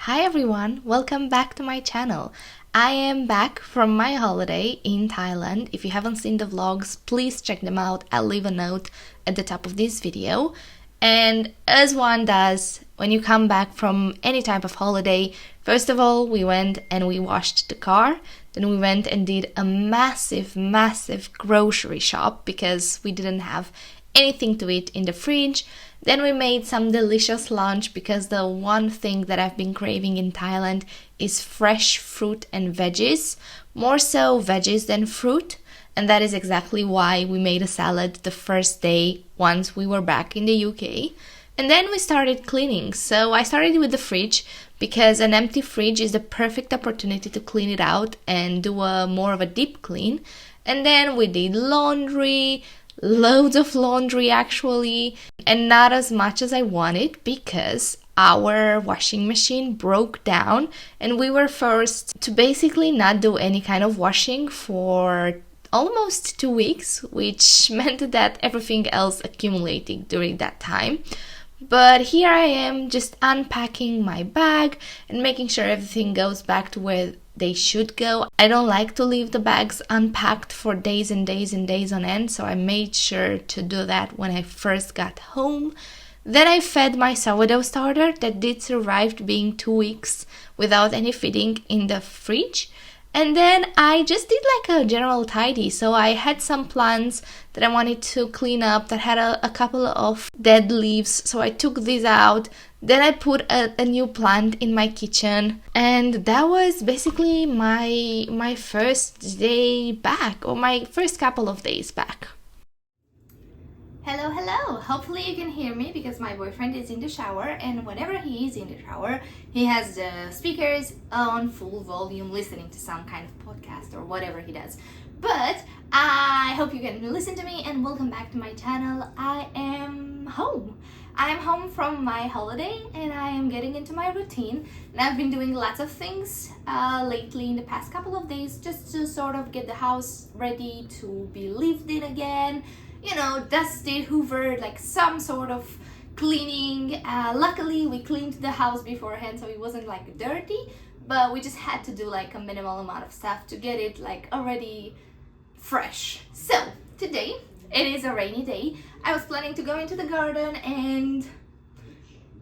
Hi everyone, welcome back to my channel. I am back from my holiday in Thailand. If you haven't seen the vlogs, please check them out. I'll leave a note at the top of this video. And as one does, when you come back from any type of holiday, first of all, we went and we washed the car. Then we went and did a massive grocery shop because we didn't have anything to eat in the fridge. Then we made some delicious lunch because the one thing that I've been craving in Thailand is fresh fruit and veggies, more so veggies than fruit. And that is exactly why we made a salad the first day once we were back in the UK. And then we started cleaning. So I started with the fridge because an empty fridge is the perfect opportunity to clean it out and do more of a deep clean. And then we did laundry, loads of laundry actually, and not as much as I wanted because our washing machine broke down and we were forced to basically not do any kind of washing for almost 2 weeks, which meant that everything else accumulated during that time. But here I am just unpacking my bag and making sure everything goes back to where they should go. I don't like to leave the bags unpacked for days and days and days on end, so I made sure to do that when I first got home. Then I fed my sourdough starter that did survive being 2 weeks without any feeding in the fridge. And then I just did like a general tidy. So I had some plants that I wanted to clean up that had a couple of dead leaves. So I took these out. Then I put a new plant in my kitchen. And that was basically my first day back, or my first couple of days back. Hello. Hopefully you can hear me because my boyfriend is in the shower, and whenever he is in the shower, he has the speakers on full volume listening to some kind of podcast or whatever he does. But I hope you can listen to me, and welcome back to my channel. I am home. I'm home from my holiday and I am getting into my routine, and I've been doing lots of things lately in the past couple of days just to sort of get the house ready to be lived in again. You know, dusted, hoovered, like some sort of cleaning. Luckily we cleaned the house beforehand, so it wasn't like dirty, but we just had to do like a minimal amount of stuff to get it like already fresh. So today it is a rainy day. I was planning to go into the garden and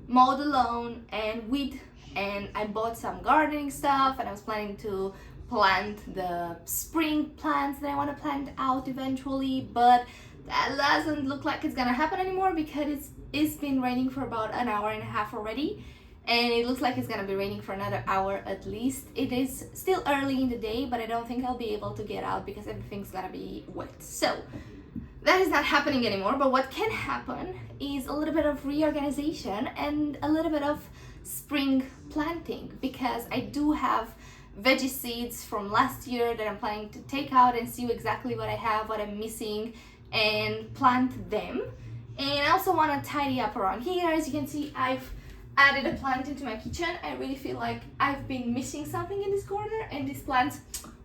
mow the lawn and weed, and I bought some gardening stuff, and I was planning to plant the spring plants that I want to plant out eventually, but that doesn't look like it's gonna happen anymore because it's been raining for about an hour and a half already, and it looks like it's gonna be raining for another hour at least. It is still early in the day, but I don't think I'll be able to get out because everything's gonna be wet. So that is not happening anymore, but what can happen is a little bit of reorganization and a little bit of spring planting, because I do have veggie seeds from last year that I'm planning to take out and see exactly what I have, what I'm missing, and plant them. And I also want to tidy up around here. As you can see, I've added a plant into my kitchen. I really feel like I've been missing something in this corner, and this plant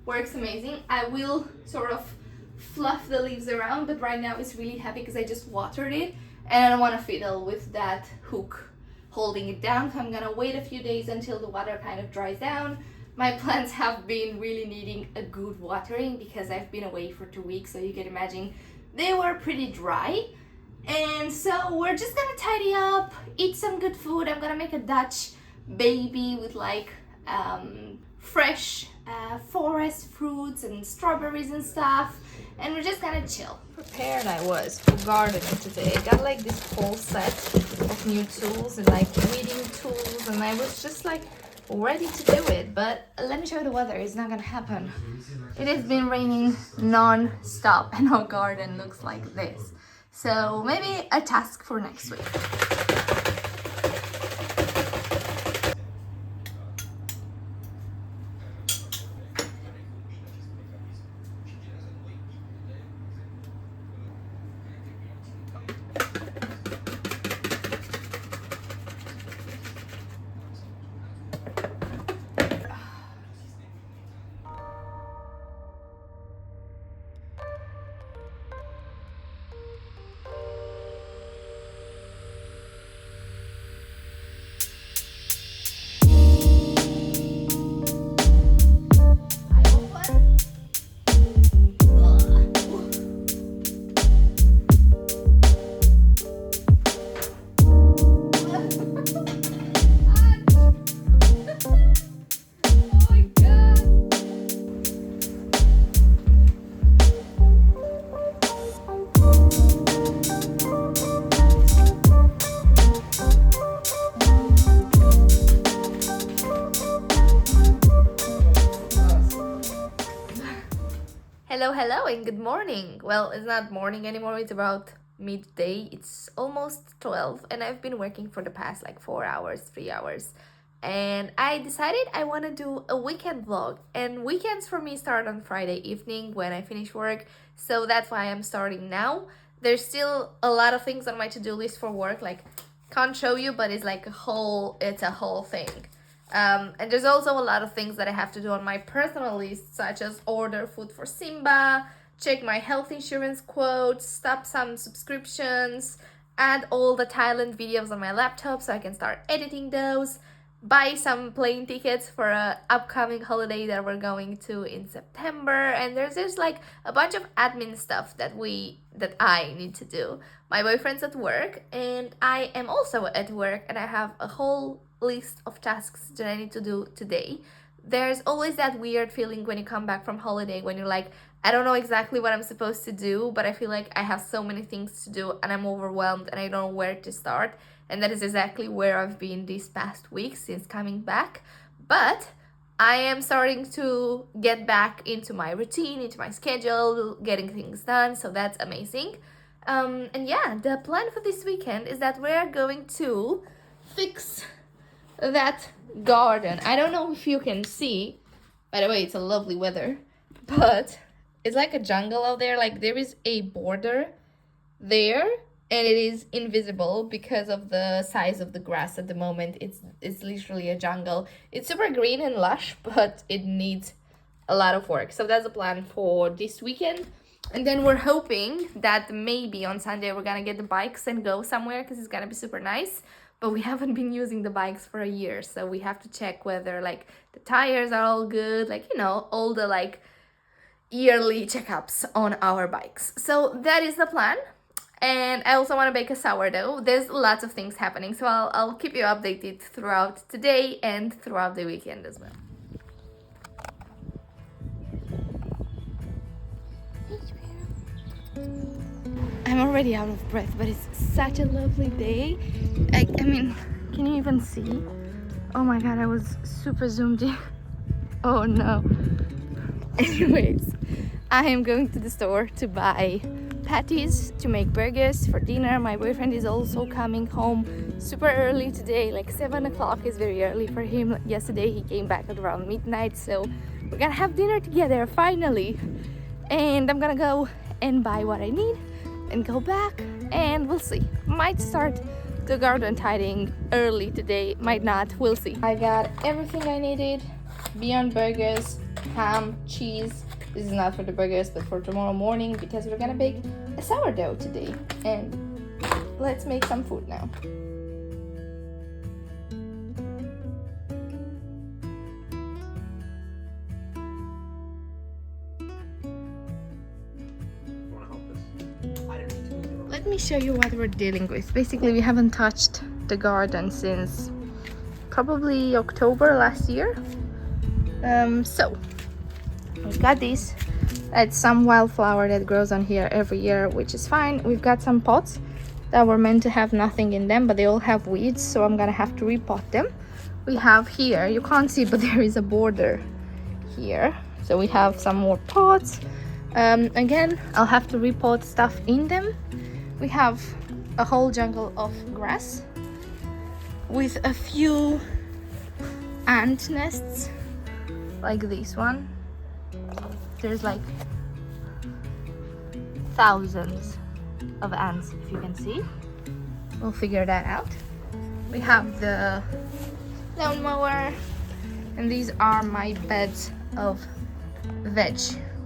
works amazing. I will sort of fluff the leaves around, but right now it's really heavy because I just watered it and I don't want to fiddle with that hook holding it down, so I'm gonna wait a few days until the water kind of dries down. My plants have been really needing a good watering because I've been away for 2 weeks, so you can imagine they were pretty dry. And so we're just gonna tidy up, eat some good food. I'm gonna make a Dutch baby with like fresh forest fruits and strawberries and stuff, and we're just gonna chill. Prepared I was for gardening today. I got like this whole set of new tools and like weeding tools, and I was just like ready to do it. But let me show you the weather. It's not gonna happen. It has been raining non-stop and our garden looks like this. So maybe a task for next week. Hello, and good morning. Well, it's not morning anymore, it's about midday. It's almost 12, and I've been working for the past like 4 hours, 3 hours. And I decided I want to do a weekend vlog. And weekends for me start on Friday evening when I finish work, so that's why I'm starting now. There's still a lot of things on my to-do list for work, like can't show you, but it's like it's a whole thing. And there's also a lot of things that I have to do on my personal list, such as order food for Simba, check my health insurance quotes, stop some subscriptions, add all the Thailand videos on my laptop so I can start editing those, buy some plane tickets for a upcoming holiday that we're going to in September. And there's just like a bunch of admin stuff that I need to do. My boyfriend's at work and I am also at work, and I have a whole list of tasks that I need to do today. There's always that weird feeling when you come back from holiday when you're like, I don't know exactly what I'm supposed to do, but I feel like I have so many things to do and I'm overwhelmed and I don't know where to start. And that is exactly where I've been these past weeks since coming back. But I am starting to get back into my routine, into my schedule, getting things done, so that's amazing. And yeah, the plan for this weekend is that we're going to fix that garden. I don't know if you can see, by the way, it's a lovely weather, but it's like a jungle out there. Like there is a border there and it is invisible because of the size of the grass at the moment. It's literally a jungle. It's super green and lush, but it needs a lot of work. So that's the plan for this weekend. And then we're hoping that maybe on Sunday we're gonna get the bikes and go somewhere because it's gonna be super nice. But we haven't been using the bikes for a year, so we have to check whether like the tires are all good, like, you know, all the like yearly checkups on our bikes. So that is the plan. And I also want to bake a sourdough. There's lots of things happening, so I'll keep you updated throughout today and throughout the weekend as well. I'm already out of breath, but it's such a lovely day. I mean, can you even see? Oh my god, I was super zoomed in. Oh no. Anyways, I am going to the store to buy patties to make burgers for dinner. My boyfriend is also coming home super early today, like 7 o'clock is very early for him. Yesterday he came back at around midnight, so we're gonna have dinner together finally. And I'm gonna go and buy what I need and go back, and we'll see. Might start the garden tidying early today, might not, we'll see. I got everything I needed beyond burgers, ham, cheese. This is not for the burgers but for tomorrow morning because we're gonna bake a sourdough today. And let's make some food now. Let me show you what we're dealing with. Basically, we haven't touched the garden since probably October last year. So we've got this. It's some wildflower that grows on here every year, which is fine. We've got some pots that were meant to have nothing in them, but they all have weeds, so I'm gonna have to repot them. We have here, you can't see, but there is a border here, so we have some more pots. Again, I'll have to repot stuff in them. We have a whole jungle of grass with a few ant nests like this one. There's like thousands of ants, if you can see. We'll figure that out. We have the lawnmower, and these are my beds of veg.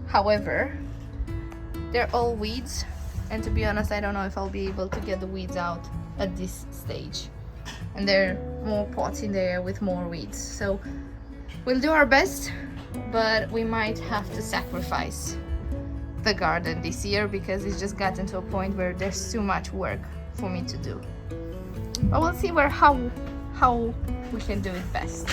However, they're all weeds, and to be honest, I don't know if I'll be able to get the weeds out at this stage. And there are more pots in there with more weeds, so we'll do our best, but we might have to sacrifice the garden this year because it's just gotten to a point where there's too much work for me to do. But we'll see how we can do it best.